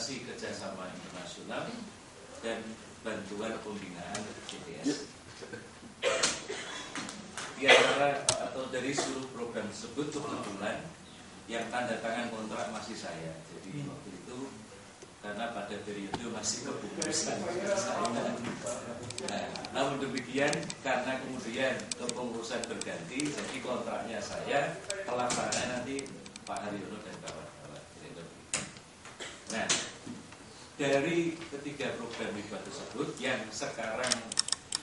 implementasi kerjasama internasional dan bantuan pembinaan CTS. Di antara atau dari seluruh program tersebut kebetulan yang tanda tangan kontrak masih saya. Jadi waktu itu karena pada periode masih kepengurusan saya. Nah, namun demikian karena kemudian kepengurusan berganti, jadi kontraknya saya, pelaksanaan nanti Pak Haryono dan kawan-kawan. Nah, dari ketiga program hibah tersebut yang sekarang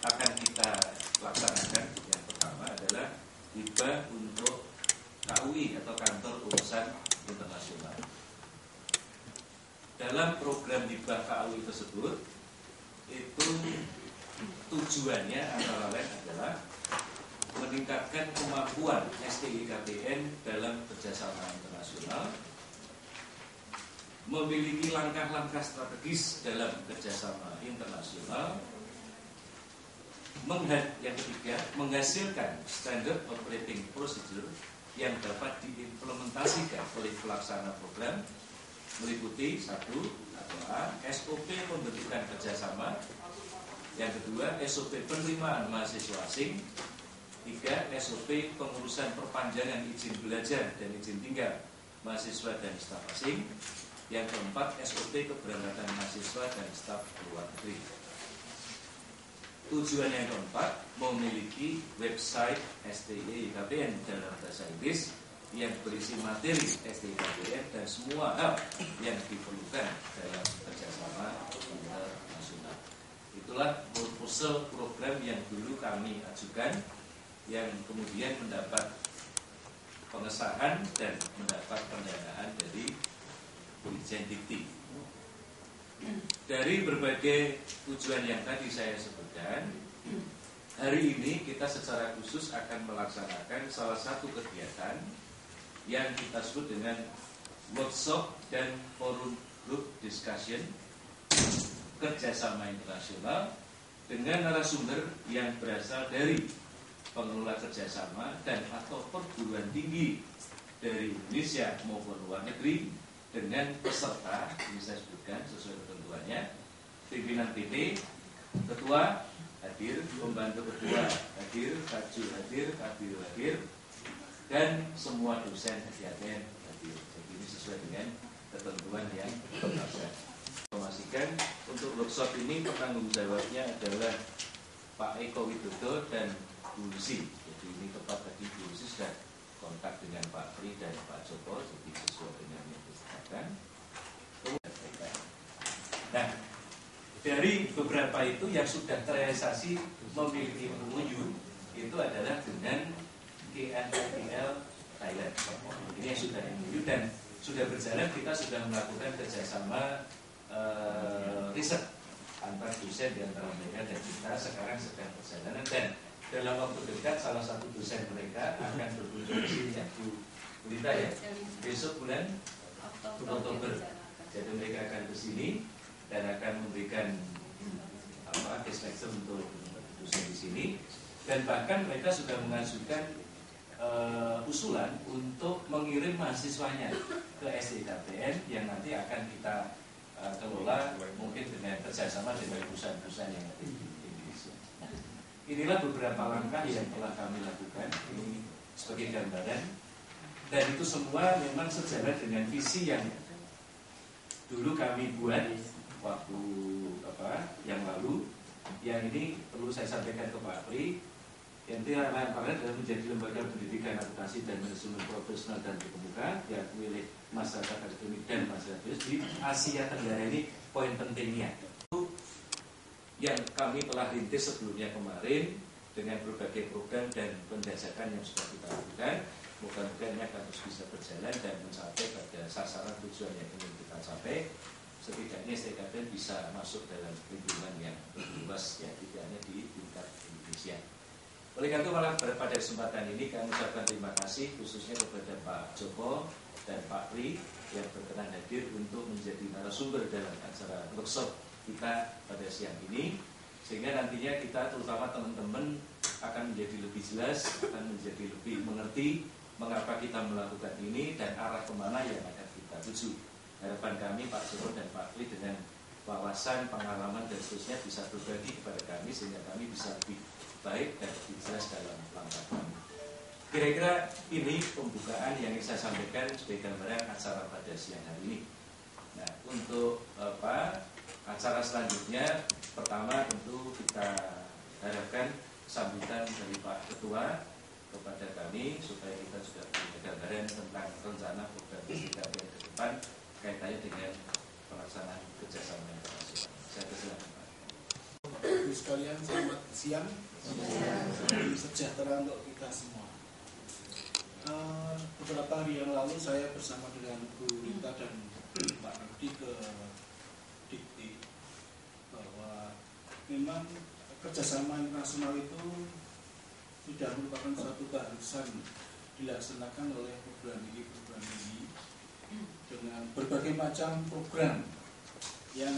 akan kita laksanakan, yang pertama adalah hibah untuk KUI atau Kantor Urusan Internasional. Dalam program hibah KUI tersebut, itu tujuannya antara lain adalah meningkatkan kemampuan STIKBN dalam kerjasama internasional, memiliki langkah-langkah strategis dalam kerjasama internasional, yang ketiga, menghasilkan standard operating procedure yang dapat diimplementasikan oleh pelaksana program, meliputi 1 atau A, SOP pembentukan kerjasama, yang kedua, SOP penerimaan mahasiswa asing, 3, SOP pengurusan perpanjangan izin belajar dan izin tinggal mahasiswa dan staf asing, yang keempat, SOP keberangkatan mahasiswa dan staf luar negeri. Tujuan yang keempat, memiliki website STIKBN dalam bahasa Inggris yang berisi materi STIKBN dan semua hal yang diperlukan dalam kerjasama internasional. Itulah proposal program yang dulu kami ajukan, yang kemudian mendapat pengesahan dan mendapat pendanaan dari Dirjen Dikti. Dari berbagai tujuan yang tadi saya sebutkan, hari ini kita secara khusus akan melaksanakan salah satu kegiatan yang kita sebut dengan workshop dan forum group discussion kerjasama internasional dengan narasumber yang berasal dari pengelola kerjasama dan atau perguruan tinggi dari Indonesia maupun luar negeri, dengan peserta yang saya sebutkan sesuai ketentuannya, pimpinan PT, ketua hadir, pembantu ketua hadir, kajur hadir, kabir hadir, dan semua dosen hadir. Jadi ini sesuai dengan ketentuan yang berlaku. Informasikan untuk workshop ini penanggung jawabnya adalah Pak Eko Widodo dan Bu Lucy. Jadi ini tepat tadi Bu Lucy sudah kontak dengan Pak Pri dan Pak Joko, jadi sesuai dengan yang disebutkan. Nah, dari beberapa itu yang sudah terrealisasi memiliki MOU itu adalah dengan KNPL Thailand. Ini yang sudah MOU dan sudah berjalan, kita sudah melakukan kerjasama riset antar dosen di antara mereka dan kita sekarang sedang perjalanan, dan dalam waktu dekat salah satu dosen mereka akan berkunjung ke sini, Bu Lita ya, besok bulan Oktober. Jadi mereka akan ke sini dan akan memberikan case lecture untuk dosen di sini, dan bahkan mereka sudah mengajukan usulan untuk mengirim mahasiswanya ke STIKBN yang nanti akan kita kelola mungkin dengan kerjasama dengan perusahaan-perusahaan yang ada di Indonesia. Inilah beberapa langkah yang telah kami lakukan ini sebagai gambaran, dan itu semua memang sejalan dengan visi yang dulu kami buat waktu yang lalu. Yang ini perlu saya sampaikan ke Pak Pri, yang adalah menjadi lembaga pendidikan, advokasi dan manajemen profesional dan terkemuka yang milik masyarakat akademik dan masyarakat di Asia Tenggara. Ini poin pentingnya. Yang kami telah rintis sebelumnya kemarin dengan berbagai program dan pendasakan yang sudah kita lakukan. Moga-moga ini akan terus bisa berjalan dan mencapai pada sasaran tujuan yang ingin kita capai. Setidaknya STIKBN bisa masuk dalam lingkungan yang luas, ya, tidak hanya di tingkat Indonesia. Oleh karena itu, malah pada kesempatan ini kami ucapkan terima kasih khususnya kepada Pak Joko dan Pak Pri yang berkenan hadir untuk menjadi narasumber dalam acara workshop kita pada siang ini, sehingga nantinya kita terutama teman-teman akan menjadi lebih jelas, akan menjadi lebih mengerti mengapa kita melakukan ini dan arah kemana yang akan kita tuju. harapan kami Pak Joko dan Pak Pri dengan wawasan, pengalaman dan seterusnya bisa berbagi kepada kami sehingga kami bisa lebih baik dan lebih jelas dalam langkah kami. Kira-kira ini pembukaan yang saya sampaikan sebagai gambaran acara pada siang hari ini. Nah, untuk acara selanjutnya, pertama tentu kita harapkan sambutan dari Pak Ketua kepada kami supaya kita sudah punya gambaran tentang rencana program kita yang ke depan kaitannya dengan pelaksanaan kerjasama internasional. Saya persilakan Pak. Ibu sekalian, selamat siang. Sejahtera untuk kita semua. Beberapa hari yang lalu saya bersama dengan Bu Rita dan Pak Rudi ke Dikti bahwa memang kerjasama internasional itu sudah merupakan suatu keharusan dilaksanakan oleh program ini dengan berbagai macam program yang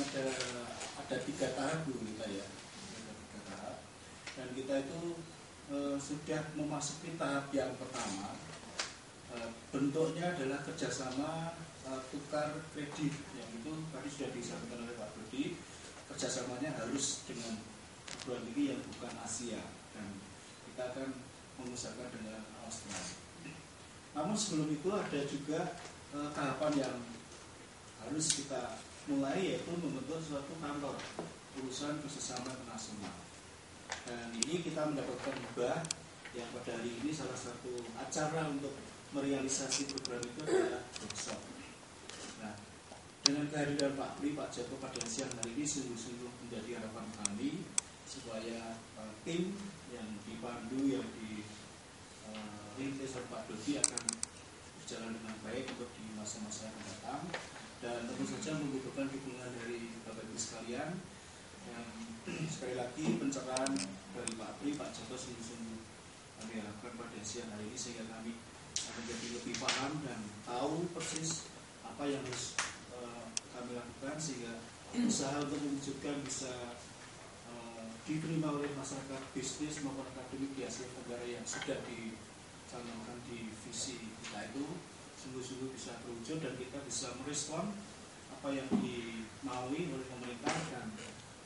ada 3 tahap Bu Rita ya, ada 3 tahap, dan kita itu sudah memasuki tahap yang pertama. Bentuknya adalah kerjasama tukar kredit yang itu tadi sudah disampaikan oleh Pak Rudi. Kerjasamanya harus dengan perguruan tinggi yang bukan Asia dan kita akan mengusahakan dengan Australia. Namun sebelum itu ada juga tahapan yang harus kita mulai, yaitu membentuk suatu kantor urusan kerjasama internasional. Dan ini kita mendapatkan hibah yang pada hari ini salah satu acara untuk merealisasi program itu adalah workshop. Nah, dengan kehadiran Pak Pri, Pak Joko pada siang hari ini sungguh-sungguh menjadi harapan kami supaya tim yang dipandu, yang dirintis oleh Pak Dodi akan berjalan dengan baik untuk di masa-masa yang datang, dan tentu saja membutuhkan dukungan dari Bapak Ibu sekalian. Dan sekali lagi pencerahan dari Pak Pri, Pak Joko sungguh-sungguh kami harapkan pada siang hari ini sehingga kami menjadi lebih paham dan tahu persis apa yang harus kami lakukan sehingga usaha untuk mewujudkan bisa diterima oleh masyarakat bisnis maupun akademik di Asia Tenggara yang sudah dicanangkan di visi kita itu sungguh-sungguh bisa terwujud dan kita bisa merespon apa yang dimaui oleh pemerintah. Dan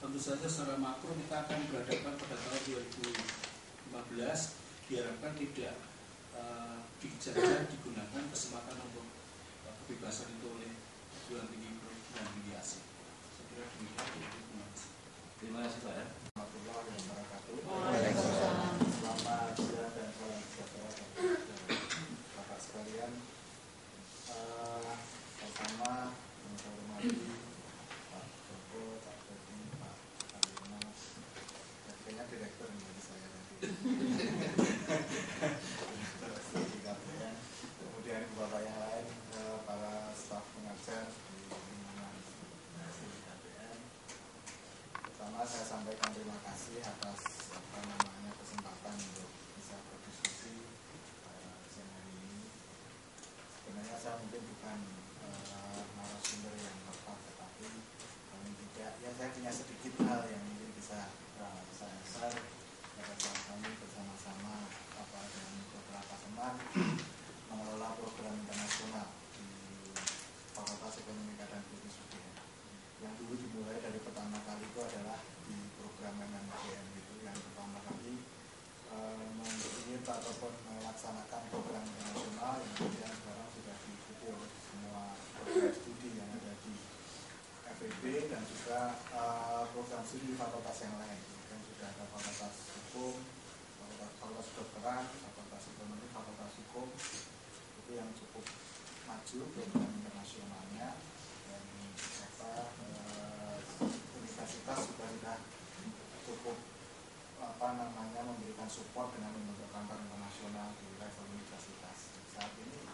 tentu saja secara makro kita akan berhadapan pada tahun 2015, diharapkan tidak dijajah digunakan kesempatan untuk kebebasan itu oleh perguruan tinggi dan tinggi Asia. Saya kira demikian. Terima kasih Pak. Warahmatullahi wabarakatuh. Waalaikumsalam. Selamat siang dan salam sejahtera Bapak sekalian. Pertama yang saya hormati Pak Joko, Pak Dodi, Pak Alina, kayaknya direktur menjadi saya tadi. Kemudian Bapak yang lain, para staf pengajar di lingkungan KPN. Pertama saya sampaikan terima kasih atas kesempatan untuk bisa berdiskusi siang hari ini. Sebenarnya saya mungkin bukan narasumber yang tepat, tetapi paling tidak ya saya punya sedikit hal yang mungkin bisa saya share pada saat kami bersama-sama dengan beberapa teman mengelola program internasional di Fakultas Ekonomi dan Bisnis UGM. Yang dulu dimulai dari pertama kali itu adalah di program MMGM itu, yang pertama kali mengikuti ataupun melaksanakan program internasional yang kemudian sekarang sudah diikuti oleh semua program studi yang ada di FEB dan juga program studi fakultas yang lain. Kemudian sudah ada fakultas hukum, fakultas kedokteran, fakultas ekonomi, fakultas hukum, itu yang cukup maju program internasionalnya. Dan universitas juga sudah cukup memberikan support dengan membentuk kantor internasional di level universitas. Saat ini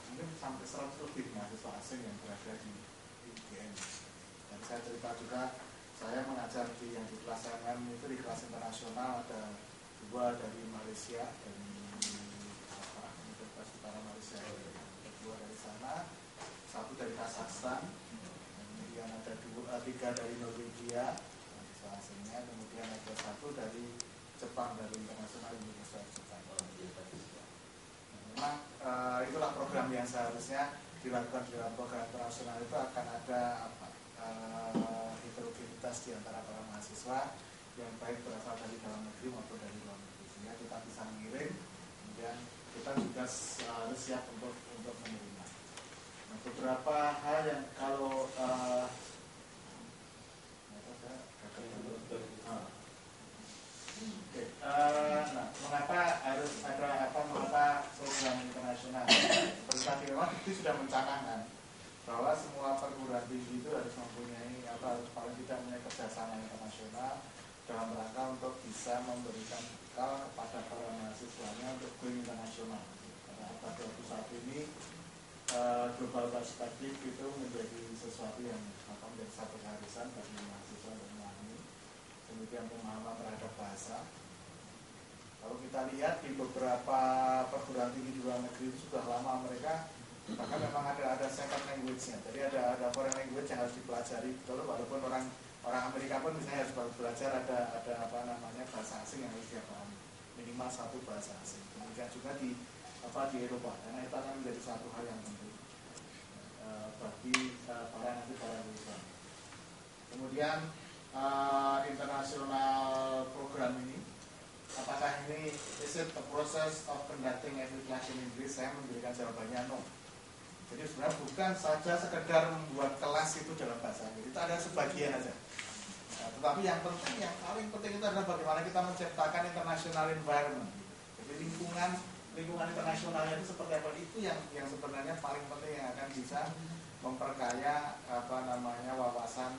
mungkin sampai 100 lebih mahasiswa asing yang berada di UGM. Dan saya cerita juga, saya mengajar di kelas MM itu di kelas internasional ada 2 dari Malaysia, dari Universitas Utara Malaysia, ada 2 dari sana, 1 dari Kazakhstan, kemudian ada 3 dari Norwegia mahasiswa asingnya, kemudian ada 1 dari Jepang, dari Internasional Universitas Jepang. Memang itulah program yang seharusnya dilakukan di dalam program internasional itu akan ada heterogenitas di antara para mahasiswa yang baik berasal dari dalam negeri maupun dari luar negeri, sehingga kita bisa mengirim, kemudian kita juga harus siap untuk menerima. Nah, beberapa hal yang kalau mengapa harus ada mengapa program internasional? Tadi memang itu sudah mencanangkan bahwa semua perguruan tinggi itu harus mempunyai harus paling tidak mempunyai kerjasama internasional dalam rangka untuk bisa memberikan bekal kepada para mahasiswanya untuk go internasional. Karena pada waktu saat ini global perspektif itu menjadi sesuatu yang menjadi satu keharusan bagi mahasiswa untuk memahami. Kemudian pemahaman terhadap bahasa. Kalau kita lihat di beberapa perguruan tinggi di luar negeri itu sudah lama mereka bahkan memang ada second language-nya. Jadi ada foreign language yang harus dipelajari betul, walaupun orang Amerika pun misalnya harus belajar ada bahasa asing yang harus dia pahami, minimal satu bahasa asing. Kemudian juga di Eropa, karena itu akan menjadi satu hal yang penting bagi para Eropa. Kemudian internasional program ini, apakah ini is it a process of conducting every class in English? Saya memberikan jawabannya no. Jadi sebenarnya bukan saja sekedar membuat kelas itu dalam bahasa Inggris, itu ada sebagian aja. Nah, tetapi yang paling penting itu adalah bagaimana kita menciptakan international environment. Jadi lingkungan internasionalnya itu seperti apa, itu yang sebenarnya paling penting yang akan bisa memperkaya wawasan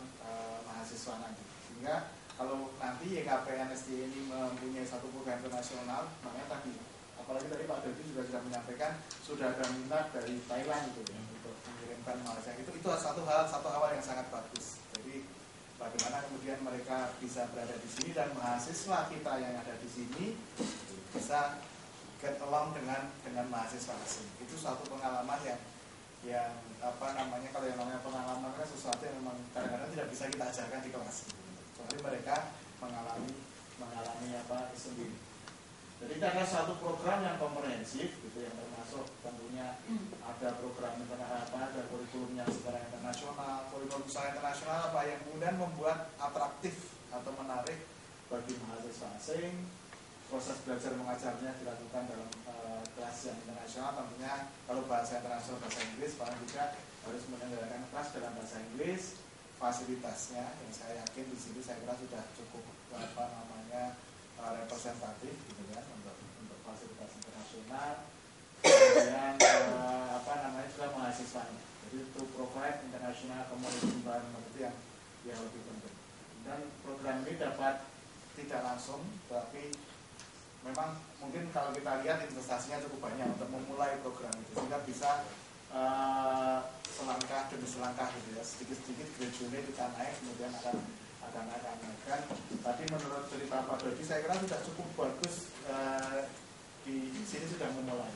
mahasiswa nanti. Sehingga kalau nanti YKPN SDI ini mempunyai satu program internasional, makanya tadi apalagi tadi Pak Dodi juga sudah menyampaikan sudah ada minat dari Thailand itu ya, untuk mengirimkan mahasiswa itu satu hal yang sangat bagus. Jadi bagaimana kemudian mereka bisa berada di sini dan mahasiswa kita yang ada di sini bisa get along dengan mahasiswa asing. Itu suatu pengalaman yang kalau yang namanya pengalaman kan sesuatu yang memang kadang-kadang tidak bisa kita ajarkan di kelas. Kecuali mereka mengalami sendiri. Jadi itu adalah suatu program yang komprehensif, gitu, yang termasuk tentunya ada program ada kurikulumnya secara internasional, kurikulum secara internasional yang kemudian membuat atraktif atau menarik bagi mahasiswa asing. Proses belajar mengajarnya dilakukan dalam kelas yang internasional, tentunya kalau bahasa internasional bahasa Inggris, paling juga harus menyelenggarakan kelas dalam bahasa Inggris. Fasilitasnya yang saya yakin di sini saya kira sudah cukup representatif gitu kan untuk fasilitas internasional. Kemudian juga mahasiswanya. Jadi to provide international community environment itu yang lebih penting. Dan program ini dapat tidak langsung, tapi memang mungkin kalau kita lihat investasinya cukup banyak untuk memulai program itu, sehingga bisa selangkah demi selangkah gitu ya, sedikit-sedikit gradually kita naik, kemudian akan naikkan. Tadi menurut cerita Pak Dodi saya kira sudah cukup bagus, di sini sudah mulai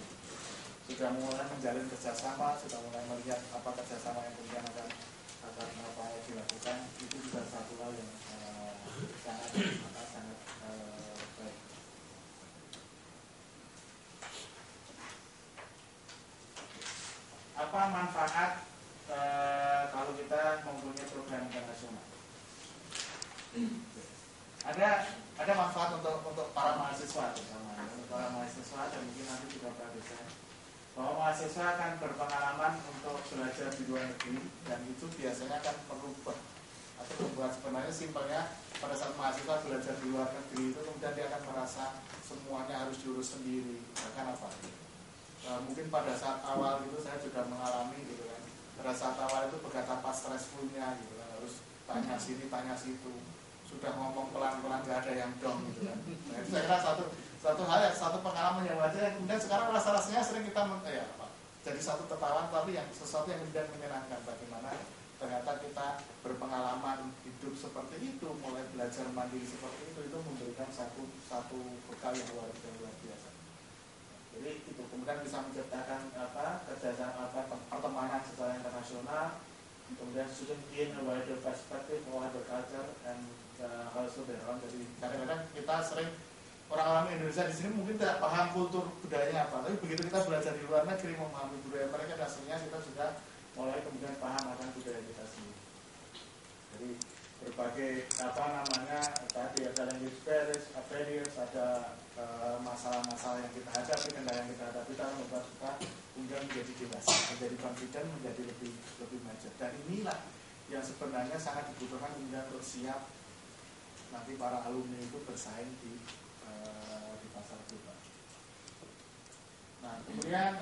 menjalin kerjasama, sudah mulai melihat apa kerjasama yang kemudian akan dilakukan. Itu juga satu hal yang sangat baik. Apa manfaat kalau kita mempunyai program internasional? Ada manfaat untuk para mahasiswa, terutama untuk para mahasiswa dan mungkin nanti juga para dosen, bahwa mahasiswa akan berpengalaman untuk belajar di luar negeri, dan itu biasanya akan merubah atau membuat, sebenarnya simpelnya pada saat mahasiswa belajar di luar negeri itu kemudian dia akan merasa semuanya harus diurus sendiri, bahkan mungkin pada saat awal itu saya juga mengalami gitu kan, pada saat awal itu betapa stressfulnya gitu kan, harus tanya sini tanya situ, sudah ngomong pelan-pelan gak ada yang dong gitu kan. Nah, itu saya kira satu pengalaman yang wajar, yang kemudian sekarang rasanya sering kita jadi satu tertawan, tapi yang sesuatu yang kemudian menyenangkan, bagaimana ternyata kita berpengalaman hidup seperti itu, mulai belajar mandiri seperti itu memberikan satu bekal yang luar biasa. Jadi itu kemudian bisa menciptakan kerjasama pertemanan secara internasional, kemudian student gain a wider perspective, wider culture, and also their own. Jadi kadang-kadang kita sering orang-orang Indonesia di sini mungkin tidak paham kultur budayanya apa, tapi begitu kita belajar di luar negeri memahami budaya mereka, dasarnya kita sudah mulai kemudian paham akan budaya kita sendiri. Jadi berbagai tadi ada language barriers, ada masalah-masalah yang kita hadapi, kendala yang kita hadapi, kita membuat kita kemudian menjadi dewasa, menjadi confident, menjadi lebih maju. Dan inilah yang sebenarnya sangat dibutuhkan kemudian untuk siap nanti para alumni itu bersaing di pasar global. Nah, kemudian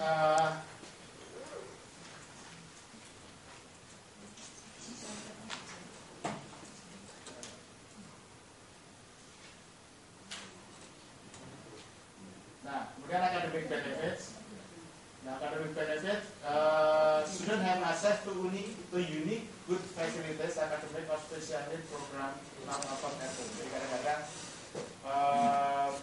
academic benefits. Now, academic benefits, students have access to unique, good facilities, academic or special need program, non-open effort. Jadi kadang-kadang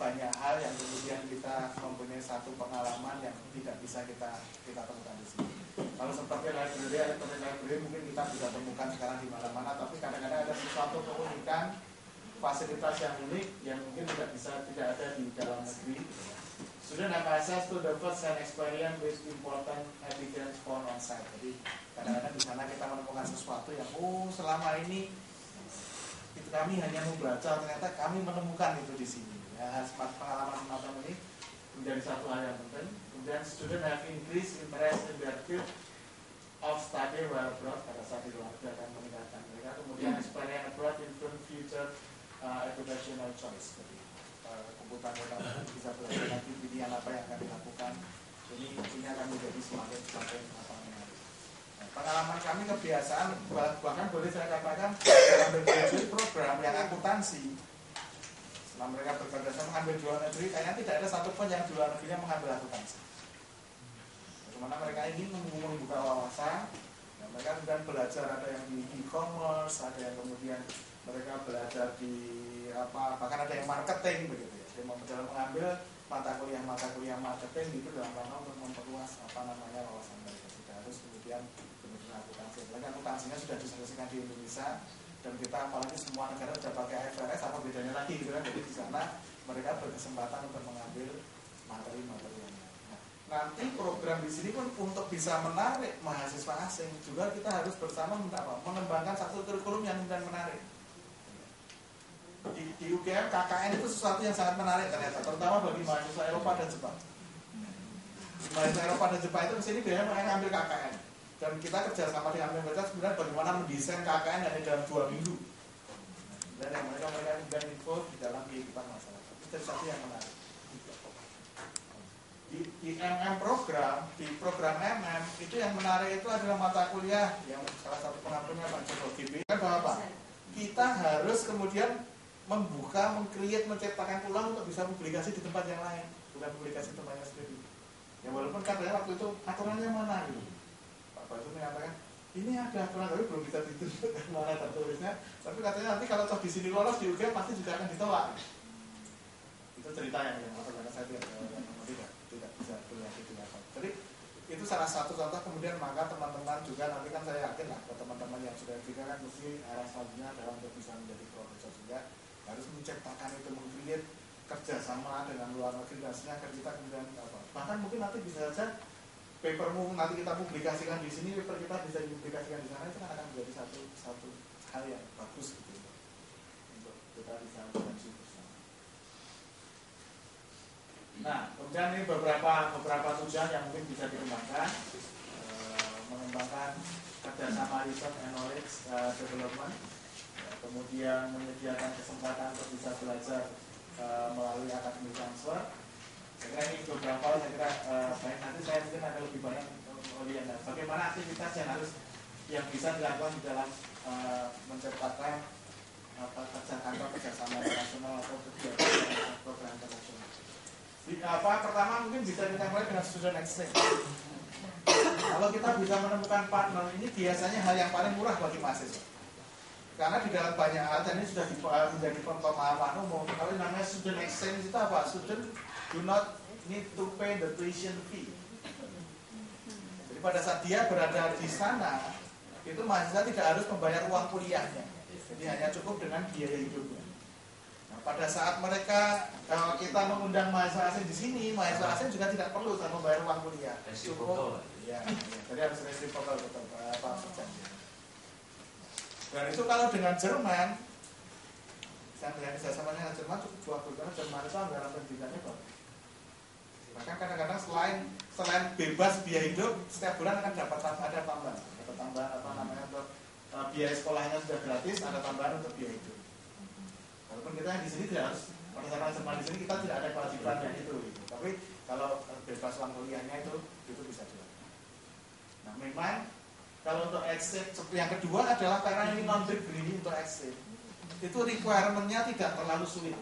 banyak hal yang kemudian kita mempunyai satu pengalaman yang tidak bisa kita temukan di sini. Kalau seperti library mungkin kita bisa temukan sekarang di mana-mana, tapi kadang-kadang ada sesuatu keunikan, fasilitas yang unik yang mungkin tidak ada di dalam negeri. Student have access to the first-hand experience with important evidence found on site. Jadi kadang-kadang di sana kita menemukan sesuatu yang selama ini itu kami hanya membaca, ternyata kami menemukan itu di sini. Ya, pengalaman semacam ini menjadi satu hal yang penting. Kemudian student have increased interest in their field of study while abroad, pada saat di luar akan meningkatkan mereka. Kemudian experience abroad influence future educational choice. Jadi kebutuhan kita bisa belajar nanti pilihan apa yang akan dilakukan. Ini akan menjadi semakin menarik. Pengalaman kami, kebiasaan, bahkan boleh saya katakan dalam berbagai program yang akuntansi, setelah mereka berkerja mengambil di luar negeri, kayaknya tidak ada satupun yang di luar negerinya mengambil akuntansi. Bagaimana mereka ingin membuka wawasan, ya, mereka kemudian belajar, ada yang di e-commerce, ada yang kemudian mereka belajar di bahkan ada yang marketing begitu ya. Jadi dalam mengambil mata kuliah marketing itu dalam rangka untuk memperluas wawasan mereka. Tidak harus kemudian benar-benar akuntansi. Apalagi akuntansinya sudah diselesaikan di Indonesia dan kita apalagi semua negara sudah pakai IFRS, apa bedanya lagi gitu kan. Jadi di sana mereka berkesempatan untuk mengambil materi-materi yang lain. Nah, nanti program di sini pun untuk bisa menarik mahasiswa asing juga kita harus bersama mengembangkan satu kurikulum yang kemudian menarik. Di UGM KKN itu sesuatu yang sangat menarik ternyata, terutama bagi mahasiswa Eropa dan Jepang. Mahasiswa Eropa dan Jepang itu kesini biasanya mereka ambil KKN, dan kita kerjasama dengan mereka sebenarnya bagaimana mendesain KKN hanya dalam 2 minggu. Dan yang mereka kemudian info di dalam kehidupan masyarakat. Itu sesuatu yang menarik. Di MM program, di program MM itu yang menarik itu adalah mata kuliah yang salah satu pengampunya Pak Joko Gibi kan bahwa apa? Kita harus kemudian membuka, menciptakan peluang untuk bisa publikasi di tempat yang lain, bukan publikasi tempatnya sendiri. Ya walaupun katanya waktu itu aturannya mana gitu. Pak Basu mengatakan ini ada aturan tapi belum bisa ditunjukkan mana tertulisnya. Tapi katanya nanti kalau toh di sini lolos di UGM pasti juga akan ditolak. Itu cerita yang karena saya tidak bisa dilakukan. Jadi itu salah satu contoh. Kemudian maka teman-teman juga nanti kan saya yakin lah ke teman-teman yang sudah juga kan mesti arah selanjutnya adalah untuk bisa menjadi profesor juga harus menciptakan itu, meng-create kerjasama dengan luar negeri dan agar kita kemudian bahkan mungkin nanti bisa saja papermu nanti kita publikasikan di sini, paper kita bisa dipublikasikan di sana, itu akan menjadi satu hal yang bagus gitu untuk kita bisa mengkaji bersama. Nah, kemudian ini beberapa tujuan yang mungkin bisa dikembangkan, mengembangkan kerjasama research and knowledge development. Kemudian menyediakan kesempatan untuk bisa belajar melalui academic transfer. Saya kira ini beberapa, baik nanti saya mungkin akan lebih banyak melihat bagaimana aktivitas yang bisa dilakukan di dalam menciptakan kerjasama internasional atau kegiatan program internasional. Pertama mungkin bisa kita mulai dengan student exchange. Kalau kita bisa menemukan partner ini biasanya hal yang paling murah bagi mahasiswa. Karena di dalam banyak hal, dan ini sudah menjadi pemahaman umum. Kalau namanya student exchange itu apa? Student do not need to pay the tuition fee. Jadi pada saat dia berada di sana, itu mahasiswa tidak harus membayar uang kuliahnya. Jadi hanya cukup dengan biaya hidupnya. Nah, pada saat mereka kalau kita mengundang mahasiswa asing di sini, mahasiswa asing juga tidak perlu membayar uang kuliah. Cukup, ya, jadi harus resiprokal betul apa perjanjian. Dan itu kalau dengan Jerman, saya melihat kerjasamanya dengan Jerman cukup bagus karena Jerman itu anggaran pendidikannya bagus. Bahkan kadang-kadang selain bebas biaya hidup, setiap bulan akan dapat tambahan apa namanya untuk biaya sekolahnya sudah gratis, ada tambahan untuk biaya hidup. Walaupun kita di sini tidak harus pada saat Jerman di sini kita tidak ada kewajiban yang itu. Tapi kalau bebas uang kuliahnya itu bisa dilakukan. Nah memang kalau untuk exchange yang kedua adalah karena ini non degree untuk exchange itu requirement-nya tidak terlalu sulit.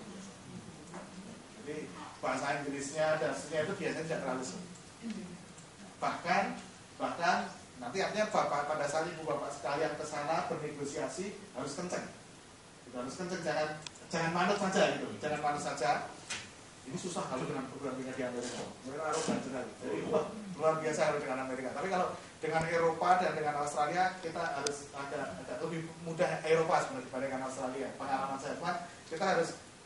Jadi bahasa Inggrisnya dan seterusnya itu biasanya tidak terlalu sulit. Bahkan nanti artinya bapak pada saat ibu bapak sekalian ke sana bernegosiasi harus kenceng. Harus kenceng, jangan manut saja gitu. Jangan manut saja. Ini susah kalau dengan program ini di Amerika. Mereka arogan sekali. Jadi luar biasa kalau dengan Amerika. Tapi kalau dengan Eropa dan dengan Australia kita harus agak lebih mudah Eropa sebenarnya dibandingkan Australia. Pengalaman saya kita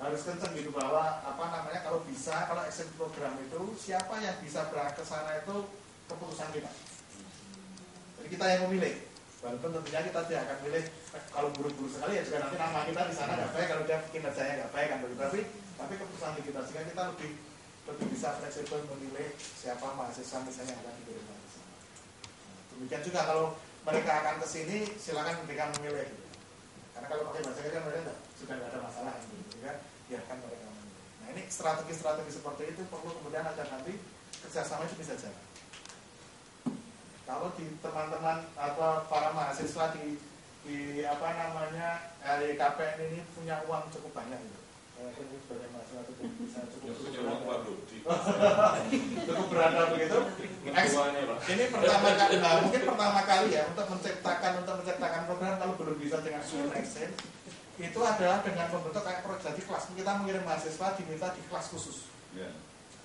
harus kenceng gitu bahwa apa namanya kalau exchange program itu siapa yang bisa berangkat ke sana itu keputusan kita. Jadi kita yang memilih. Walaupun tentunya kita tidak akan milih kalau buru-buru sekali ya juga nanti nama kita di sana nggak baik kalau dia kinerjanya nggak baik kan begitu. Tapi keputusan kita sehingga kita lebih bisa fleksibel memilih siapa mahasiswa misalnya yang akan dikirimkan ke sana. Demikian juga kalau mereka akan ke sini silakan mereka memilih. Gitu. Karena kalau pakai bahasa Inggris mereka sudah nggak ada masalah gitu kan biarkan mereka memilih. Nah ini strategi-strategi seperti itu perlu kemudian agar nanti kerjasama itu bisa jalan. Kalau di teman-teman atau para mahasiswa di apa namanya KPN ini punya uang cukup banyak gitu. Ini sebagai mahasiswa itu bisa cukup berada begitu. Ini mungkin pertama kali ya untuk menciptakan program kalau belum bisa dengan student exchange itu adalah dengan membentuk kayak proyek di kelas. Kita mengirim mahasiswa diminta di kelas khusus.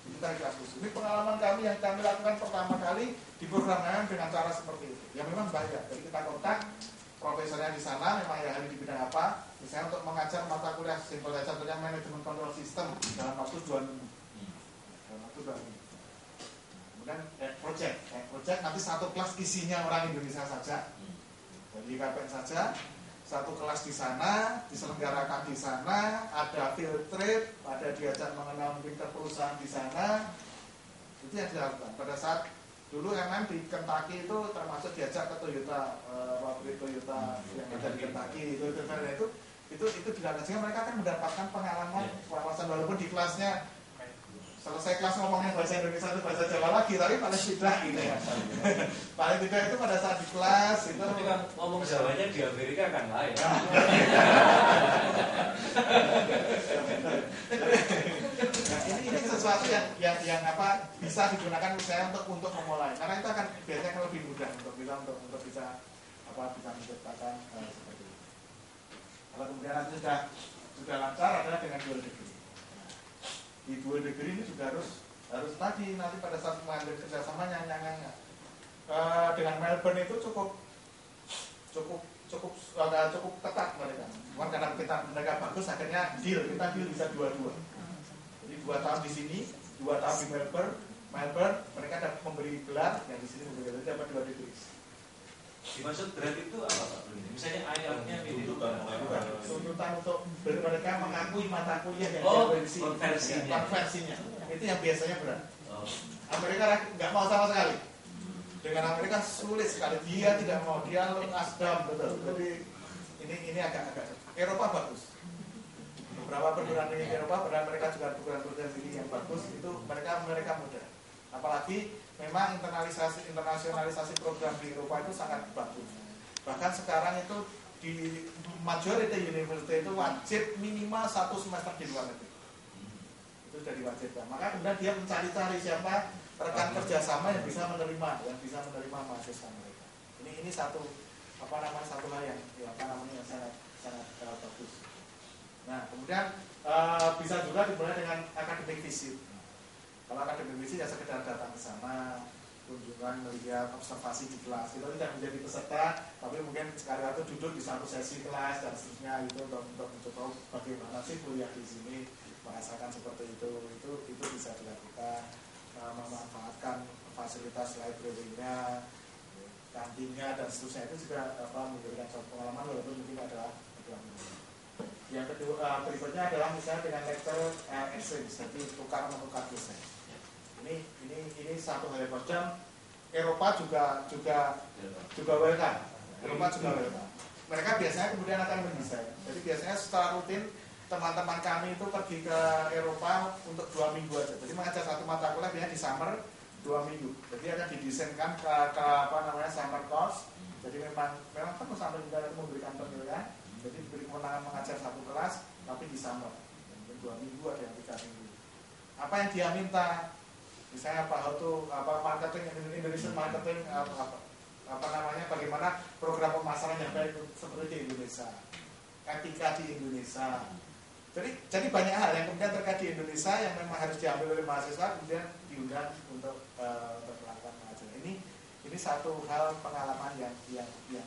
Diminta di kelas khusus. Ini pengalaman kami yang kami lakukan pertama kali di program dengan cara seperti itu. Ya memang banyak. Jadi kita kontak profesornya di sana memang ya di bidang apa. Misalnya untuk mengajar mata kuliah simpel saja contohnya manajemen kontrol sistem dalam waktu 2 minggu. Kemudian project nanti satu kelas isinya orang Indonesia saja. Jadi KPN saja. Satu kelas di sana, diselenggarakan di sana, ada field trip, ada diajak mengenal mungkin ke perusahaan di sana. Itu yang dilakukan. Pada saat dulu di Kentucky itu termasuk diajak ke Toyota, pabrik Toyota yang ada di Kentucky itu dilakukan sehingga mereka akan mendapatkan pengalaman wawasan walaupun di kelasnya selesai kelas ngomongnya bahasa Indonesia itu bahasa Jawa lagi, tapi paling tidak gitu ya. Paling tidak itu pada saat di kelas itu. Tapi kan ngomong Jawanya di Amerika kan lain. Nah, ini sesuatu yang apa bisa digunakan misalnya untuk memulai. Karena itu akan biasanya kan lebih mudah untuk bisa menciptakan seperti itu. Kalau kemudian nanti sudah lancar adalah dengan dual degree. Di dual degree ini juga harus nanti pada saat mengambil kerjasama nyanya. Dengan Melbourne itu cukup ketat mereka. Bukan karena mereka bagus akhirnya kita deal bisa 2-2. Jadi 2 tahun di sini, 2 tahun di Melbourne mereka dapat memberi gelar yang di sini memberi gelar dapat 2 degree. Dimaksud berat itu apa Pak? Misalnya IELTS-nya tuntutan untuk mereka mengakui mata kuliah yang konversinya. Itu yang biasanya berat. Amerika nggak mau sama sekali. Dengan Amerika sulit sekali. Dia tidak mau, dia asdam betul. Jadi ini agak Eropa bagus. Beberapa perguruan tinggi Eropa, padahal mereka juga perguruan tinggi yang bagus itu mereka mudah. Apalagi memang internasionalisasi program di Eropa itu sangat bagus. Bahkan sekarang itu di majority university itu wajib minimal 1 semester di luar negeri. Itu sudah diwajibkan. Maka kemudian dia mencari-cari siapa rekan kerjasama yang bisa menerima mahasiswa mereka. Ini satu hal yang sangat bagus. Nah kemudian bisa juga dimulai dengan academic visit. Kalau akademik visit ya sekedar datang ke sana, kunjungan, melihat observasi di kelas. Kita tidak menjadi peserta, tapi mungkin sekali waktu duduk di satu sesi kelas dan seterusnya itu untuk mencoba bagaimana masih kuliah di sini merasakan seperti itu bisa dilakukan. Memanfaatkan fasilitas library-nya, kantinnya dan seterusnya, itu juga memberikan suatu pengalaman walaupun mungkin adalah yang kedua. Berikutnya adalah misalnya dengan lecture exchange, jadi tukar menukar dosen. Ini satu hal yang macam Eropa juga welcome. Eropa juga welcome. Mereka biasanya kemudian akan mendesain. Jadi biasanya secara rutin teman-teman kami itu pergi ke Eropa untuk 2 minggu aja. Jadi mengajar satu mata kuliah biasanya di summer 2 minggu. Jadi akan didesainkan ke summer course. Jadi memang penuh sampai juga memberikan penilaian. Jadi diberi kewenangan mengajar satu kelas, tapi di summer. Mungkin 2 minggu, ada yang 3 minggu. Apa yang dia minta? Misalnya marketing, Indonesian marketing, bagaimana program pemasaran yang baik seperti di Indonesia, etika di Indonesia. Jadi banyak hal yang kemudian terkait di Indonesia yang memang harus diambil oleh mahasiswa, kemudian diundang untuk melakukan pengajaran. Ini satu hal pengalaman yang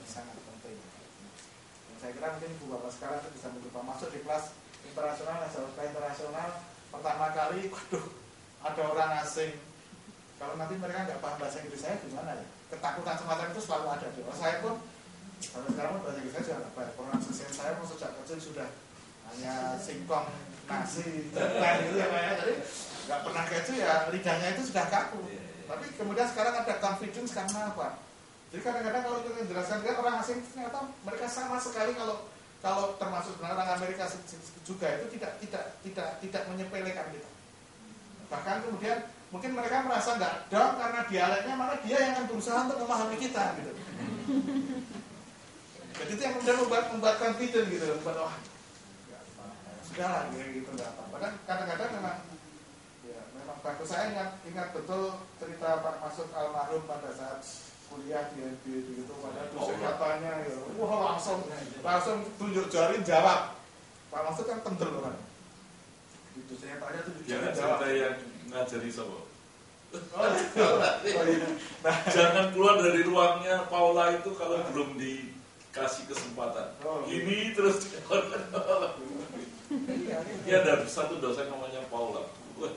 sangat penting. Dan saya kira mungkin ibu bapak sekarang bisa mencoba masuk di kelas internasional, internasional pertama kali, waduh, ada orang asing. Kalau nanti mereka nggak paham bahasa Inggris saya gimana ya? Ketakutan semacam itu selalu ada. Saya pun sampai sekarang bahasa Inggris saya juga nggak baik. Pronunciation saya pun sejak kecil sudah hanya singkong, nasi, dan gitu ya Pak ya. Jadi nggak pernah keju ya, lidahnya itu sudah kaku. Tapi kemudian sekarang ada confidence karena apa? Jadi kadang-kadang kalau kita menjelaskan dia orang asing ternyata mereka sama sekali kalau termasuk orang Amerika juga itu tidak menyepelekan kita. Bahkan kemudian mungkin mereka merasa nggak down karena dialeknya, maka dia yang akan berusaha untuk memahami kita gitu. Jadi itu yang kemudian membuat confident gitu, membuat sudahlah gitu nggak apa-apa. Dan kadang-kadang memang bagus. Saya ingat betul cerita Pak Masud almarhum pada saat kuliah di itu pada dosen katanya, ya, wah langsung tunjuk jari jawab. Pak Masud kan tendel orang. Itu saya tanya tunjuk jari jawab. Cerita yang ngajari sama. Jangan keluar dari ruangnya Paula itu kalau belum dikasih kesempatan. Ini terus. Dia ada satu dosen namanya Paula. Bukan.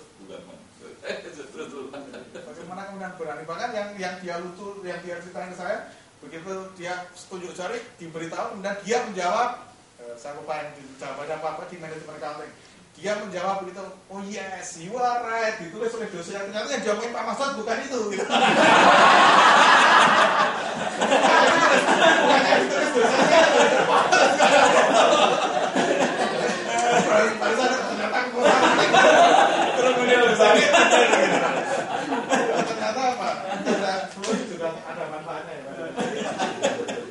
Bagaimana kemudian berani, bahkan yang dia ceritain ke saya, begitu dia tunjuk jari diberitahu, kemudian dia menjawab, saya lupa yang jawabannya apa di manajemen accounting. Dia menjawab begitu, oh yes, you are right, ditulis oleh dosen. Ternyata yang jawabin Pak Masud bukan itu. Gitu. Bukannya ditulis dosennya. Ternyata kurang. Kemudian dosennya. Ternyata apa? Terus juga ada manfaatnya ya.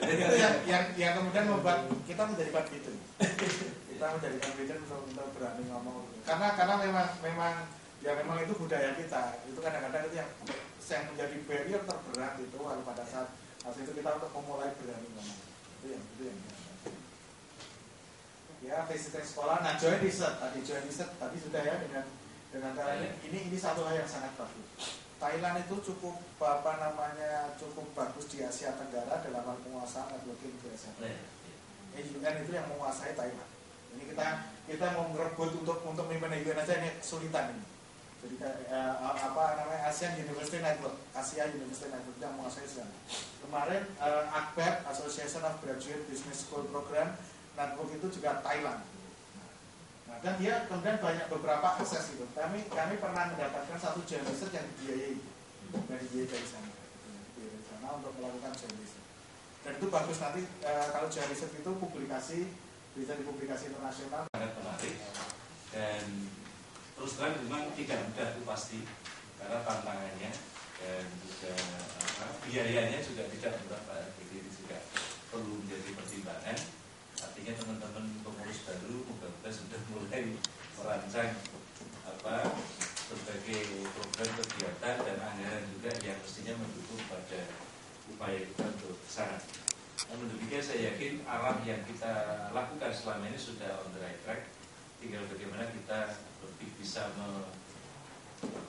Jadi itu yang kemudian membuat kita menjadi confident. Kita menjadi confident untuk berani ngomong. Karena memang itu budaya kita. Itu kadang-kadang itu yang menjadi barrier terberat itu pada saat itu kita untuk memulai berani ngomong. Itu yang ya visiting sekolah. Nah, join research tadi sudah ya dengan cara ini satu hal yang sangat bagus. Thailand itu cukup cukup bagus di Asia Tenggara dalam hal penguasaan networking di Asia Tenggara. UN itu yang menguasai Thailand. Ini kita mau merebut untuk memimpin UN aja ini kesulitan ini. Jadi Asian University Network yang menguasai sana. Kemarin ACBEP, Association of Graduate Business School Program Network itu juga Thailand. Nah, dan dia kemudian banyak beberapa akses gitu. Kami pernah mendapatkan satu joint research yang dibiayai dari sana untuk melakukan joint research. Dan itu bagus nanti kalau joint research itu bisa dipublikasi internasional. Sangat menarik dan terus terang memang tidak mudah itu pasti karena tantangannya dan juga biayanya juga tidak murah Pak. Jadi juga perlu menjadi pertimbangan. Artinya teman-teman pengurus baru mudah-mudahan sudah mulai merancang berbagai program kegiatan dan anggaran juga yang mestinya mendukung pada upaya kita untuk kesana. Namun demikian saya yakin arah yang kita lakukan selama ini sudah on the right track. Tinggal bagaimana kita lebih bisa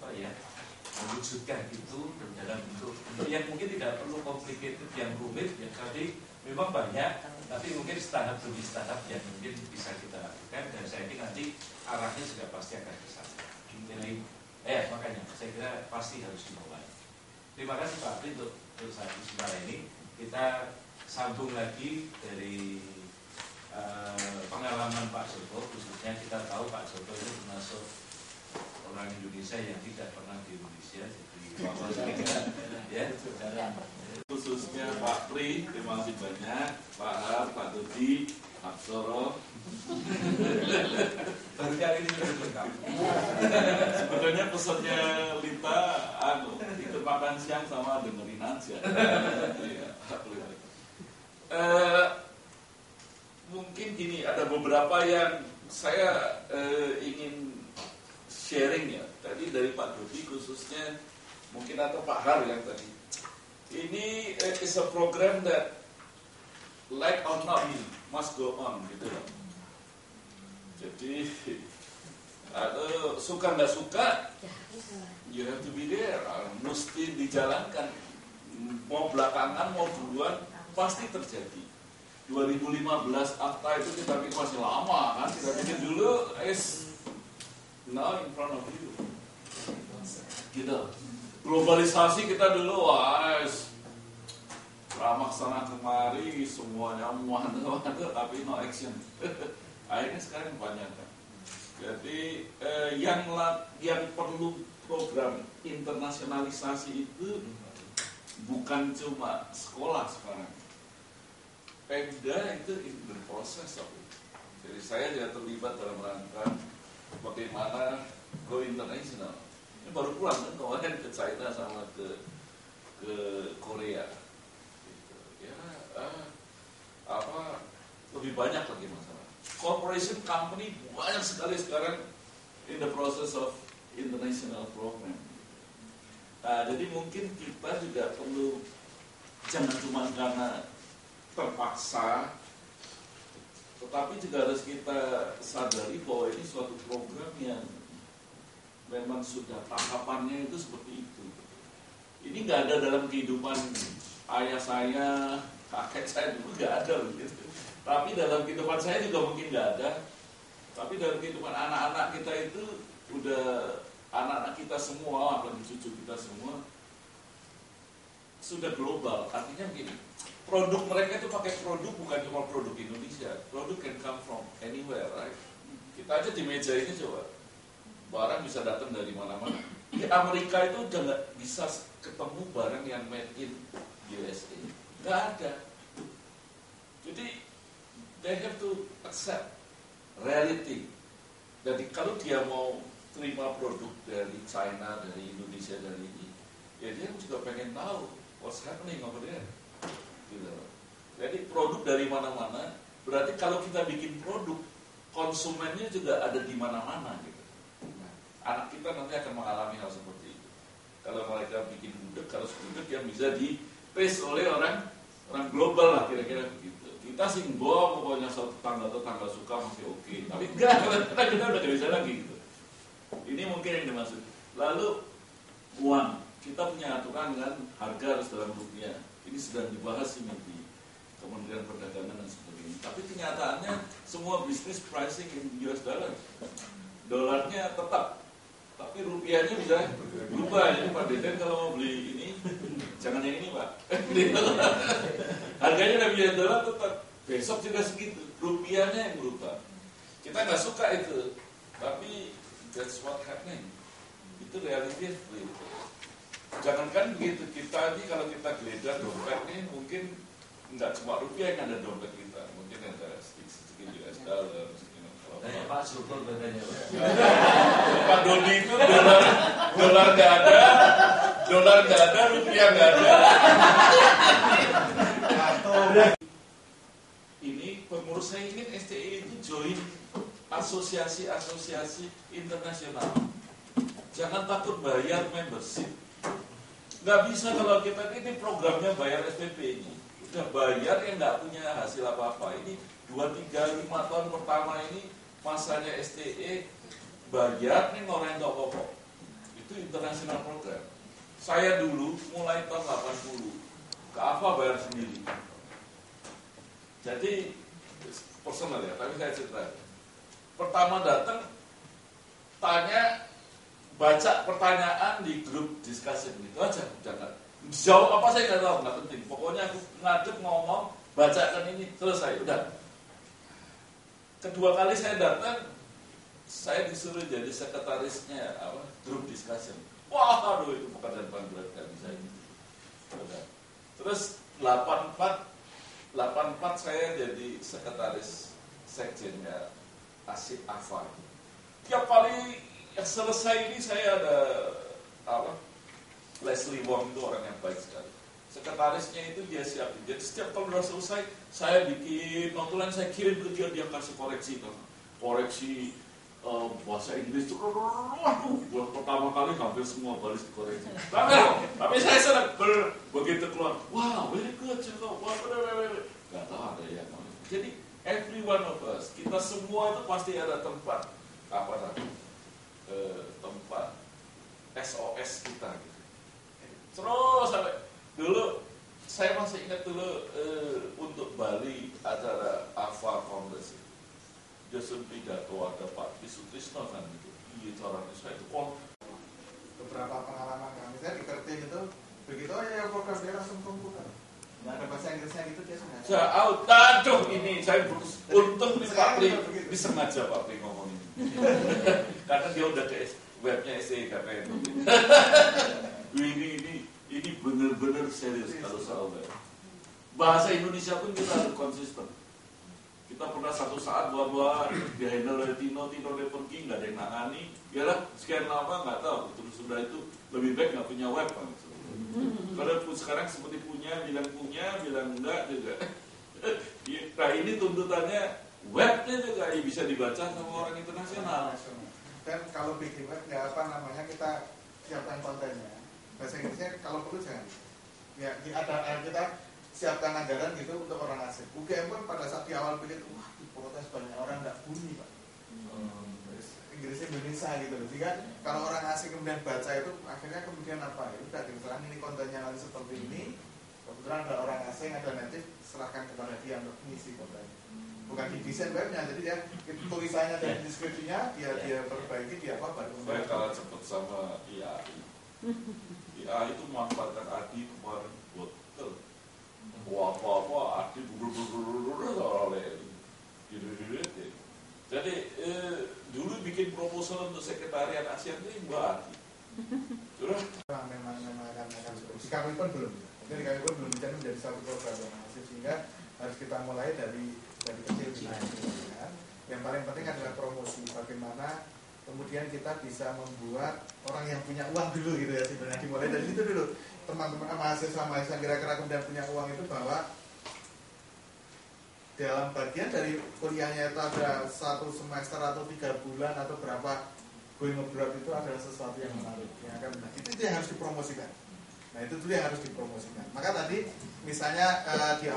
mewujudkan itu dalam bentuk yang mungkin tidak perlu complicated, yang rumit, yang tadi memang banyak, tapi mungkin tahap demi tahap yang mungkin bisa kita lakukan dan saya yakin nanti arahnya juga pasti akan ke sana. Makanya saya kira pasti harus dimulai. Terima kasih Pak Apri untuk saat ini. Kita sambung lagi dari pengalaman Pak Joko, khususnya kita tahu Pak Joko itu termasuk orang Indonesia yang tidak pernah di Indonesia, jadi khususnya Pak Pri, terima kasih banyak, Pak Har, Pak Dodi, Pak Soro. baru kali ini lengkap. Sebenarnya pesannya Lita, ikut makan siang sama dengerin aja. Mungkin gini, ada beberapa yang saya ingin sharing ya. Tadi dari Pak Dodi khususnya, mungkin atau Pak Har yang tadi. Ini is a program that like or not must go on gitu loh. Jadi suka nggak suka, you have to be there, mesti dijalankan. Mau belakangan mau duluan pasti terjadi. 2015 akta itu kita pikir masih lama kan, kita pikir dulu is now in front of you. Gitu. Globalisasi kita dulu ramah sana kemari, semuanya muat-muat, tapi no action. Akhirnya sekarang kebanyakan. Jadi yang perlu program internasionalisasi itu bukan cuma sekolah sekarang. Pemda itu berproses. Jadi saya juga terlibat dalam rangka bagaimana go international. Ini baru pulang kan kemarin ke China sama ke Korea. Gitu. Lebih banyak lagi masalah. Corporation company banyak sekali sekarang in the process of international program. Jadi mungkin kita juga perlu jangan cuma karena terpaksa, tetapi juga harus kita sadari bahwa ini suatu program yang memang sudah tahapannya itu seperti itu. Ini nggak ada dalam kehidupan ayah saya, kakek saya dulu nggak ada begitu. Tapi dalam kehidupan saya juga mungkin nggak ada. Tapi dalam kehidupan anak-anak kita itu udah anak-anak kita semua, apalagi cucu kita semua sudah global. Artinya begini, produk mereka itu pakai produk bukan cuma produk Indonesia. Produk can come from anywhere, right? Kita aja di meja ini coba. Barang bisa datang dari mana-mana. Di Amerika itu udah nggak bisa ketemu barang yang made in USA. Nggak ada. Jadi they have to accept reality. Jadi kalau dia mau terima produk dari China, dari Indonesia, dari ini, ya dia juga pengen tahu what's happening over there. Gitu. Jadi produk dari mana-mana. Berarti kalau kita bikin produk, konsumennya juga ada di mana-mana. Gitu. Anak kita nanti akan mengalami hal seperti itu. Kalau mereka bikin gudeg, kalau gudeg yang bisa di-taste oleh orang global lah kira-kira begitu. Kita sih pokoknya satu tetangga suka masih oke. Tapi enggak, kita udah gak bisa lagi gitu. Ini mungkin yang dimaksud. Lalu uang, kita punya aturan kan harga harus dalam rupiah. Ini sedang dibahas ini di Kementerian Perdagangan dan sebagainya. Tapi kenyataannya semua bisnis pricing in US dollar. Dolarnya tetap. Tapi rupiahnya bisa berubah. Jadi Pak Deden kalau mau beli ini, jangan yang ini Pak. Harganya dari US dollar tetap. Besok juga segitu. Rupiahnya yang berubah. Kita nggak suka itu. Tapi that's what happening. Itu reality. Jangankan begitu. Kita ini kalau kita geledah dompet ini mungkin nggak cuma rupiah yang ada dompet kita. Mungkin ada sedikit US dollar. Pak Syukur bedanya. Pak Dodi itu dolar nggak ada, rupiah nggak ada. Ini pengurus saya ingin STI itu join asosiasi internasional. Jangan takut bayar membership. Nggak bisa kalau kita ini programnya bayar SPP ini. Udah bayar yang nggak punya hasil apa-apa. Ini 2, 3, 5 tahun pertama ini masanya STE bayar nih orang yang nggak pokok. Itu internasional program. Saya dulu mulai tahun 80 ke AFA bayar sendiri. Jadi personal ya, tapi saya cerita. pertama datang tanya, baca pertanyaan di grup discussion gitu aja, jangan jawab apa saya nggak tahu, nggak penting. Pokoknya aku ngadep ngomong, bacakan ini, selesai, udah. Kedua kali saya datang, saya disuruh jadi sekretarisnya grup discussion. Wah, aduh itu pekerjaan paling berat, nggak bisa ini. Udah. Terus 84 saya jadi sekretaris sekjennya Asip Afa. Tiap kali yang selesai ini saya ada Leslie Wong itu orang yang baik sekali. Sekretarisnya itu dia siapin. Jadi setiap kali sudah selesai, saya bikin notulen, saya kirim ke dia, dia kasih koreksi kan. Koreksi bahasa Inggris itu, waduh, buat pertama kali hampir semua baris dikoreksi. Tapi saya senang begitu keluar, wow, very good, wah, nggak tahu ada yang namanya. Jadi every one of us, kita semua itu pasti ada tempat tempat SOS kita gitu. Terus sampai dulu saya masih ingat dulu untuk Bali acara AFA Congress, Josun pidato ada Pak Pisutrisno kan gitu. Iya caranya saya itu beberapa pengalaman kami, saya di Kertin itu begitu aja program dia langsung komputer. Nggak ada bahasa Inggrisnya gitu dia sengaja. Aduh ini saya untung nih Pak Pri disengaja Pak Pri ngomong ini. Karena dia udah ke webnya SEKPN. Ini benar-benar serius kalau soal web. Bahasa Indonesia pun kita harus konsisten. Kita pernah satu saat buat di handle oleh Tino dia pergi, nggak ada yang nangani. Yalah sekian lama nggak tahu. Terus sudah itu lebih baik nggak punya web kan. Karena sekarang seperti bilang enggak juga. Nah ini tuntutannya webnya juga bisa dibaca sama orang internasional. Dan kalau bikin web nggak kita siapkan kontennya. Bahasa Inggrisnya kalau perlu jangan. Ya kita siapkan anggaran gitu untuk orang asing. UGM pun pada saat di awal bikin, wah diprotes banyak orang nggak bunyi Pak. Inggrisnya Indonesia gitu loh. Jika kalau orang asing kemudian baca itu akhirnya kemudian apa ya? Udah kebetulan ini kontennya nanti seperti ini. Kebetulan ada orang asing, ada native, serahkan kepada dia untuk mengisi kontennya. Bukan di desain webnya, jadi dia tulisannya dan deskripsinya dia perbaiki, dia apa baru. Saya kalah cepat sama IAI. IAI itu memanfaatkan ADI kemarin buat apa ADI jadi dulu bikin proposal untuk sekretariat ASEAN itu Mbak Adi. Terus memang akan di kami pun belum. Mungkin di kami pun belum bisa menjadi satu program yang masif, sehingga harus kita mulai dari kecil. Nah, yang paling penting adalah promosi. Bagaimana kemudian kita bisa membuat orang yang punya uang dulu gitu ya, sebenarnya dimulai dari situ dulu. Teman-teman mahasiswa kira-kira kemudian punya uang itu bahwa dalam bagian dari kuliahnya itu ada 1 semester atau 3 bulan atau berapa going abroad itu adalah sesuatu yang menarik yang akan itu yang harus dipromosikan. Nah itu dulu yang harus dipromosikan. Maka tadi misalnya di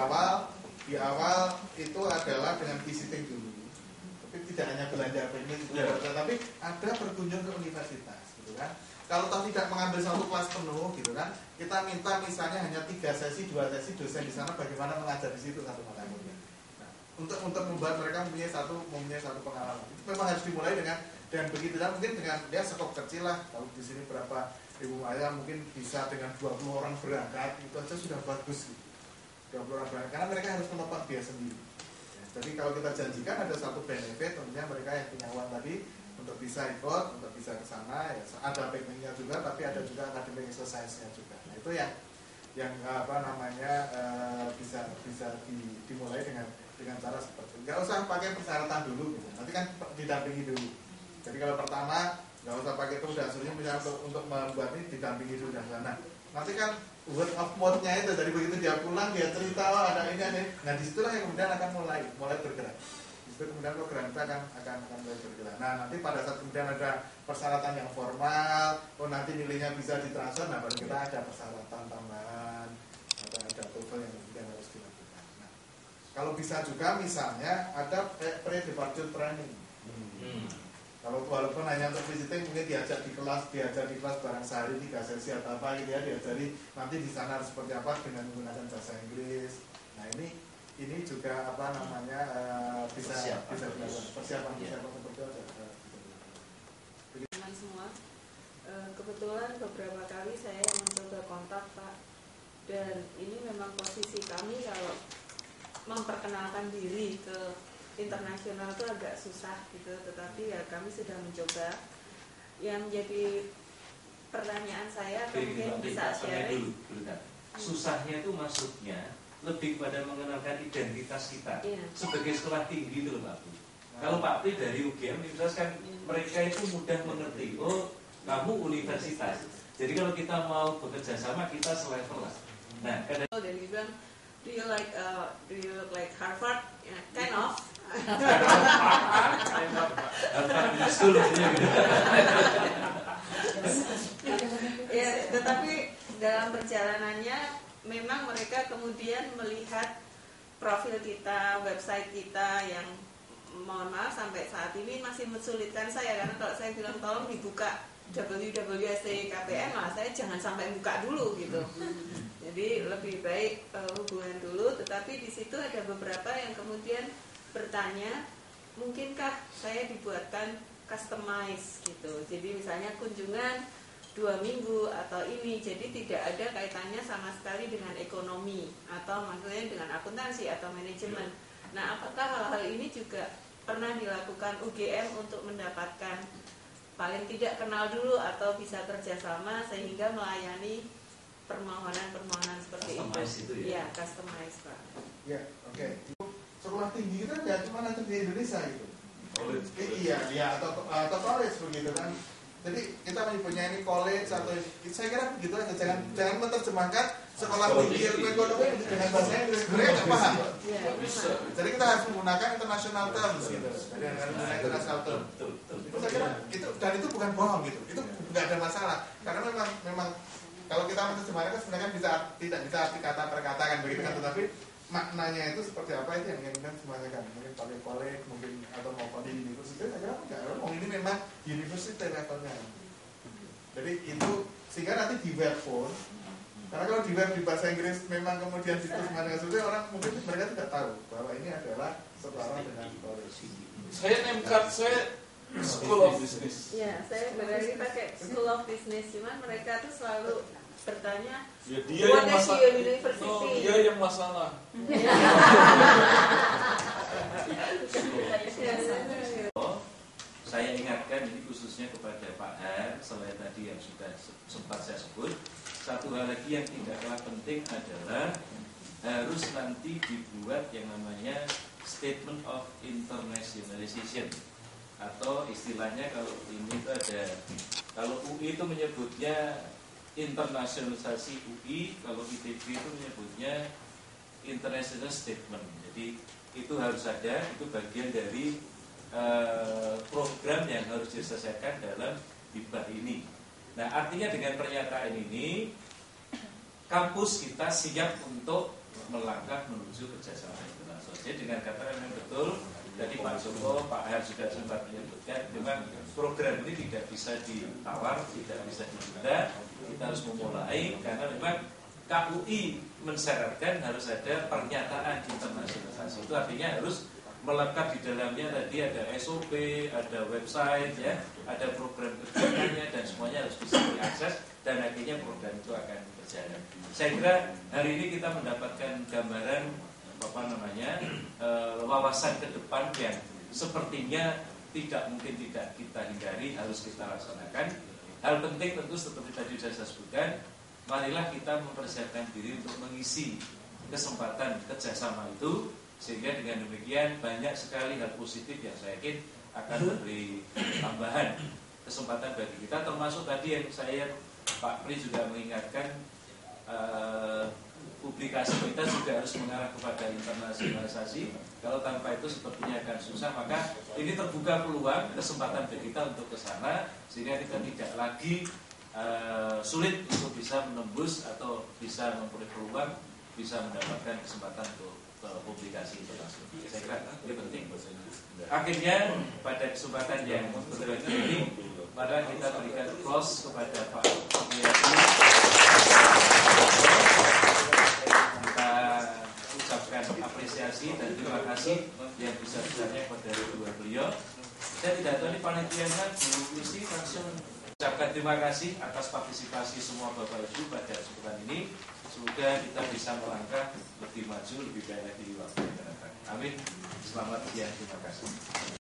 awal itu adalah dengan visiting dulu, tapi tidak hanya belanja ini tapi ada berkunjung ke universitas gitu kan. Kalau toh tidak mengambil satu kelas penuh gitu kan, kita minta misalnya hanya 3 sesi, 2 sesi dosen di sana bagaimana mengajar di situ satu mata kuliah. Untuk membuat mereka mempunyai satu pengalaman. Itu memang harus dimulai dengan begitu, dan mungkin dengan dia skop kecil lah. Kalau di sini berapa ribu ayam, mungkin bisa dengan 20 orang berangkat, itu aja sudah bagus gitu. 20 orang berangkat, karena mereka harus menopang biaya sendiri. Ya, jadi kalau kita janjikan ada satu benefit, tentunya mereka yang punya uang tadi untuk bisa ikut, untuk bisa ke sana, ya, ada backingnya juga, tapi ada juga academic exercise-nya juga. Nah itu yang bisa dimulai dengan cara seperti itu. Nggak usah pakai persyaratan dulu gitu. Nanti kan didampingi dulu. Jadi kalau pertama nggak usah pakai itu, udah hasilnya misalnya untuk membuat ini didampingi dulu dan sana. Nanti kan word of mouth-nya itu dari begitu dia pulang dia cerita ada ini. Nah disitulah yang kemudian akan mulai bergerak. Disitu kemudian program kita akan mulai bergerak. Nah nanti pada saat kemudian ada persyaratan yang formal, nanti nilainya bisa ditransfer. Nah baru kita ada persyaratan tambahan, ada TOEFL yang kemudian harus dilakukan. Kalau bisa juga misalnya ada pre-departure training. Kalau walaupun hanya untuk visiting, mungkin diajar di kelas barang sehari 3 sesi atau apa gitu ya, diajari nanti di sana harus seperti apa dengan menggunakan bahasa Inggris. Nah ini ini juga bisa dilakukan persiapan seperti itu. Teman semua, kebetulan beberapa kali saya mencoba kontak Pak, dan ini memang posisi kami kalau memperkenalkan diri ke internasional itu agak susah gitu, tetapi ya kami sudah mencoba. Yang menjadi pertanyaan saya mungkin bisa sharing. Susahnya itu maksudnya lebih pada mengenalkan identitas kita sebagai sekolah tinggi itu loh Pak Pri. Kalau Pak Pri dari UGM kan mereka itu mudah mengerti, oh kamu universitas. Jadi kalau kita mau bekerja sama kita selevel lah. Nah, dan dia bilang, do you look like Harvard? Yeah, kind of. Ya, tetapi dalam perjalanannya memang mereka kemudian melihat profil kita, website kita yang mohon maaf sampai saat ini masih mensulitkan saya, karena kalau saya bilang tolong dibuka www.stKPN lah, saya jangan sampai buka dulu gitu. Jadi lebih baik hubungan dulu, tetapi di situ ada beberapa yang kemudian bertanya, mungkinkah saya dibuatkan customize gitu. Jadi misalnya kunjungan 2 minggu atau ini, jadi tidak ada kaitannya sama sekali dengan ekonomi atau maksudnya dengan akuntansi atau manajemen. Nah, apakah hal-hal ini juga pernah dilakukan UGM untuk mendapatkan paling tidak kenal dulu atau bisa kerjasama sehingga melayani permohonan-permohonan seperti itu ya? Iya, customize Pak. Ya, oke. Sekolah tinggi kita nggak cuma nanti di Indonesia gitu. Iya, atau college begitu kan. Jadi kita mempunyai ini college atau saya kira begitu aja. Jangan menerjemahkan sekolah tinggi ilmu ekonomi dengan bahasa Inggris. Mereka nggak paham. Jadi kita harus menggunakan international terms gitu. Jadi harus international terms. Itu saya kira itu bukan bohong gitu. Itu nggak ada masalah. Karena memang kalau kita menerjemahkan sebenarnya tidak bisa arti kata per kata kan begitu kan, tetapi maknanya itu seperti apa itu yang ingin semuanya kan, mungkin kolek mungkin atau mau di universitas saya kira enggak, ini memang universitas levelnya. Jadi itu sehingga nanti di web pun, karena kalau di web di bahasa Inggris memang kemudian situs mana sudah orang mungkin mereka tidak tahu bahwa ini adalah setara dengan college. Saya name card saya School of Business. Ya, saya berarti pakai School of Business, cuman mereka tuh selalu bertanya, ya, dia what yang is your university? No, dia yang masalah. Saya ingatkan ini khususnya kepada Pak Har, selain tadi yang sudah sempat saya sebut, satu hal lagi yang tidak kalah penting adalah harus nanti dibuat yang namanya Statement of Internationalization, atau istilahnya kalau ini itu ada, kalau UI itu menyebutnya internasionalisasi UI, kalau ITB itu menyebutnya international statement. Jadi itu harus ada, itu bagian dari program yang harus diselesaikan dalam hibah ini. Nah, artinya dengan pernyataan ini kampus kita siap untuk melangkah menuju kerjasama internasional. Jadi dengan kata yang betul, tadi Pak Joko, Pak Har juga sempat menyebutkan, memang program ini tidak bisa ditawar, tidak bisa ditunda. Kita harus memulai karena memang KUI mensyaratkan harus ada pernyataan internasionalisasi. Itu artinya harus melekat di dalamnya tadi ada SOP, ada website, ya, ada program kerjanya dan semuanya harus bisa diakses dan akhirnya program itu akan berjalan. Saya kira hari ini kita mendapatkan gambaran wawasan ke depan yang sepertinya tidak mungkin tidak kita hindari, harus kita laksanakan. Hal penting tentu seperti tadi sudah saya sebutkan, marilah kita mempersiapkan diri untuk mengisi kesempatan kerjasama itu, sehingga dengan demikian banyak sekali hal positif yang saya yakin akan memberi tambahan kesempatan bagi kita, termasuk tadi yang saya Pak Pri juga mengingatkan, publikasi kita juga harus mengarah kepada internasionalisasi. Kalau tanpa itu sepertinya akan susah, maka ini terbuka peluang kesempatan bagi kita untuk ke sana, sehingga kita tidak lagi sulit untuk bisa menembus atau bisa memperoleh peluang, bisa mendapatkan kesempatan untuk publikasi internasional. Saya kira ini penting. Akhirnya pada kesempatan yang berbahagia ini, maka kita berikan close kepada Pak Wiyadi. Kita ucapkan apresiasi apresiasi dan terima kasih yang besar-besarnya kepada kedua beliau. Saya tidak tahu ini panitianya Bu Lucy langsung ucapkan terima kasih atas partisipasi semua Bapak Ibu pada kesempatan ini. Semoga kita bisa melangkah lebih maju, lebih baik lagi di waktu yang akan datang. Amin. Selamat siang, terima kasih.